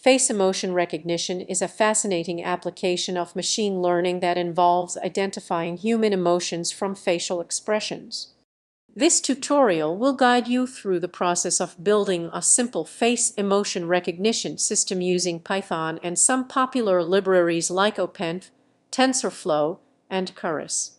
Face emotion recognition is a fascinating application of machine learning that involves identifying human emotions from facial expressions. This tutorial will guide you through the process of building a simple face emotion recognition system using Python and some popular libraries like opencv, tensorflow, and keras.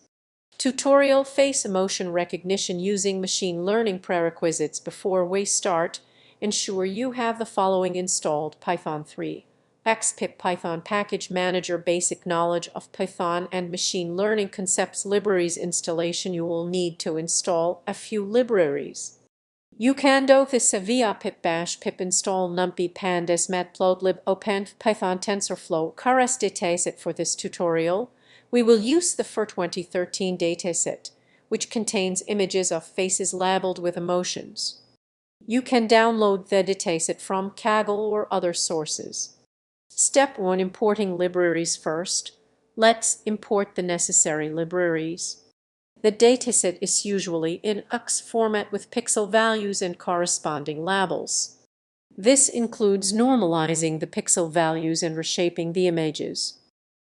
Tutorial face emotion recognition using machine learning prerequisites. Before we start, ensure you have the following installed: Python 3, xpip Python package manager, basic knowledge of Python and machine learning concepts, libraries installation. You will need to install a few libraries. You can do this via pip bash pip install numpy pandas matplotlib opencv Python tensorflow keras dataset. For this tutorial, we will use the FIR 2013 dataset, which contains images of faces labeled with emotions. You can download the dataset from Kaggle or other sources. Step 1. Importing libraries. First, let's import the necessary libraries. The dataset is usually in UX format with pixel values and corresponding labels. This includes normalizing the pixel values and reshaping the images.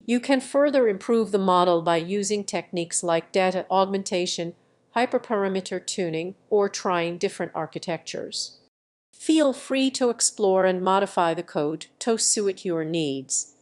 You can further improve the model by using techniques like data augmentation, hyperparameter tuning, or trying different architectures. Feel free to explore and modify the code to suit your needs.